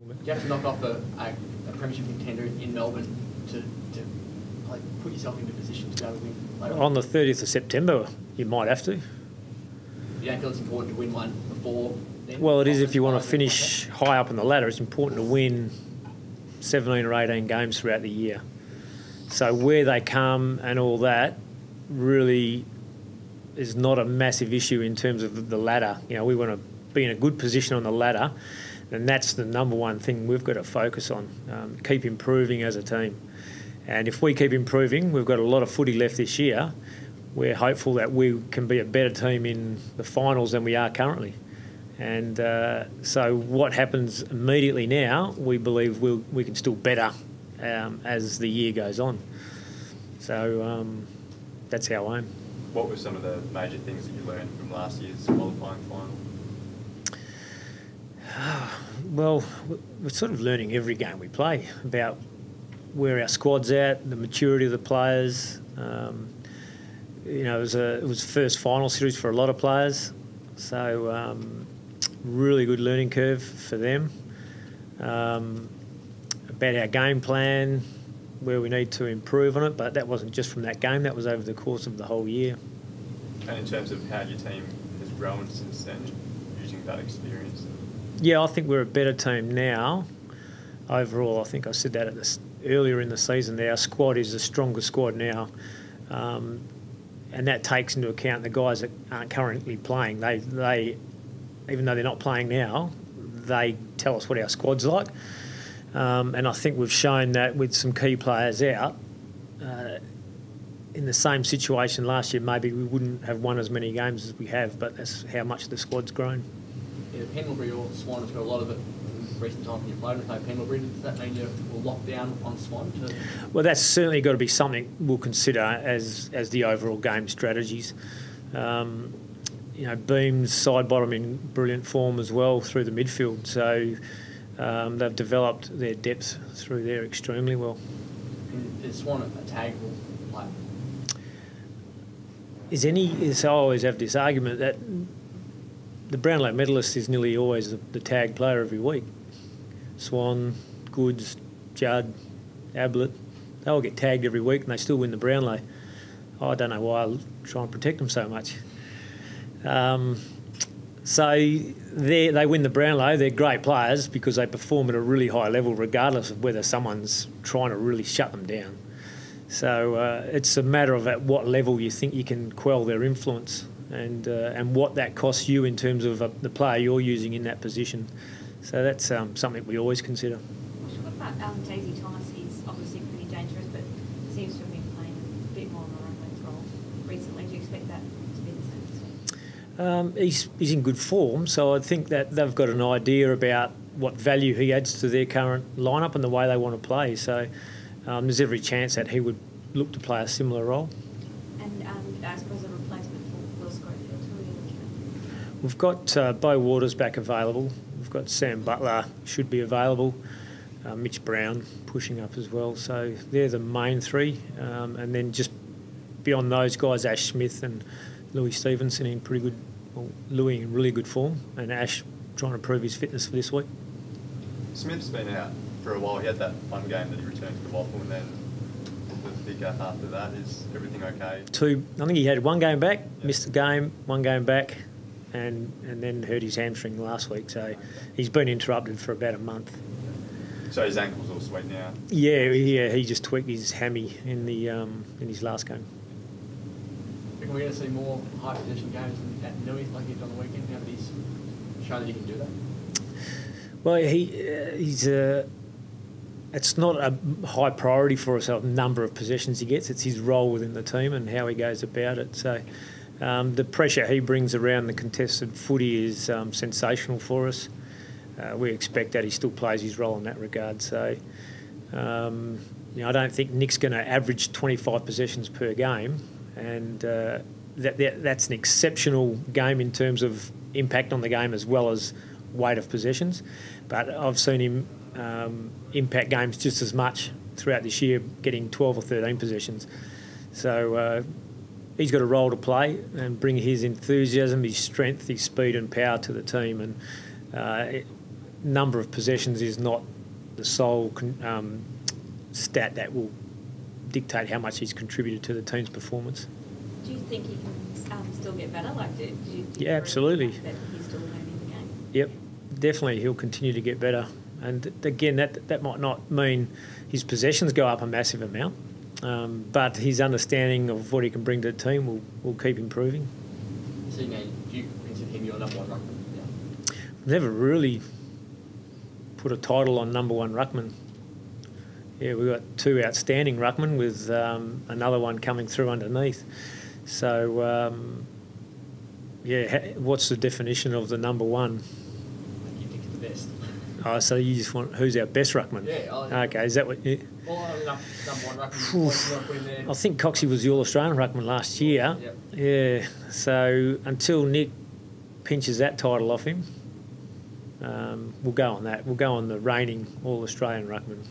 You have to knock off a premiership contender in Melbourne to like put yourself into a position to go and win later on the 30th of September. You might have to. You don't feel it's important to win one before then? Well, it is if you want to finish high up on the ladder. It's important to win 17 or 18 games throughout the year. So where they come and all that really is not a massive issue in terms of the ladder. You know, we want to be in a good position on the ladder, and that's the number one thing we've got to focus on. Keep improving as a team. And if we keep improving, we've got a lot of footy left this year. We're hopeful that we can be a better team in the finals than we are currently. And so what happens immediately now, we believe we can still better as the year goes on. So that's our aim. What were some of the major things that you learned from last year's qualifying final? Well, we're sort of learning every game we play about where our squad's at, the maturity of the players. You know, it was first final series for a lot of players, so really good learning curve for them. About our game plan, where we need to improve on it, but that wasn't just from that game, that was over the course of the whole year. And in terms of how your team has grown since then, using that experience? Yeah, I think we're a better team now. Overall, I think I said that earlier in the season. Our squad is a stronger squad now, and that takes into account the guys that aren't currently playing. They even though they're not playing now, they tell us what our squad's like. And I think we've shown that with some key players out. In the same situation last year, maybe we wouldn't have won as many games as we have, but that's how much the squad's grown. Either Pendlebury or Swan has got a lot of it in recent times when you played with Pendlebury. Does that mean you will lock down on Swan? Well, that's certainly got to be something we'll consider as the overall game strategies. You know, Beam's side bottom in brilliant form as well through the midfield, so they've developed their depth through there extremely well. Is Swan a taggable player? I always have this argument that the Brownlow medalist is nearly always the tag player every week. Swan, Goods, Judd, Ablett, they all get tagged every week and they still win the Brownlow. I don't know why I try and protect them so much. So they win the Brownlow. They're great players because they perform at a really high level regardless of whether someone's trying to really shut them down. So it's a matter of at what level you think you can quell their influence and what that costs you in terms of the player you're using in that position. So that's something we always consider. What about Daisy Thomas? He's obviously pretty dangerous, but seems to have been playing a bit more of a run-length role recently. Do you expect that to be the same? He's in good form, so I think that they've got an idea about what value he adds to their current lineup and the way they want to play. So there's every chance that he would look to play a similar role. And I suppose a replacement for Will Schofield, who are you looking at? We've got Beau Waters back available. We've got Sam Butler should be available. Mitch Brown pushing up as well. So they're the main three. And then just beyond those guys, Ash Smith and Louis Stevenson in pretty good, well, Louis in really good form, and Ash trying to prove his fitness for this week. Smith's been out for a while. He had that one game that he returned to the Waffle, and then the big gap after that. Is everything okay? I think he had one game back, missed the game, one game back, and then hurt his hamstring last week. So he's been interrupted for about a month. So his ankle's all sweet now? Yeah, he just tweaked his hammy in his last game. Are we going to see more high possession games at Newey like he did on the weekend now that he's shown that he can do that? Well, he's it's not a high priority for us, a number of possessions he gets. It's his role within the team and how he goes about it. So the pressure he brings around the contested footy is sensational for us. We expect that he still plays his role in that regard. So I don't think Nick's going to average 25 possessions per game, and that's an exceptional game in terms of impact on the game as well as weight of possessions. But I've seen him impact games just as much throughout this year, getting 12 or 13 possessions. So he's got a role to play and bring his enthusiasm, his strength, his speed and power to the team. And number of possessions is not the sole stat that will dictate how much he's contributed to the team's performance. Do you think he can still get better? Like, do you think Yeah, absolutely. that he's still learning the game? Yep, definitely he'll continue to get better. And again, that might not mean his possessions go up a massive amount, but his understanding of what he can bring to the team will keep improving. So, you know, do you consider him your number one ruckman? Yeah. Never really put a title on number one ruckman. Yeah, we've got two outstanding ruckmen with another one coming through underneath. So, what's the definition of the number one? You think it's the best? Oh, so you just want who's our best ruckman? Yeah. Okay, is that what you... Well, number one ruckman. What do you put in there? I think Coxie was the All-Australian ruckman last year. Yep. Yeah, so until Nick pinches that title off him, we'll go on that. We'll go on the reigning All-Australian ruckman.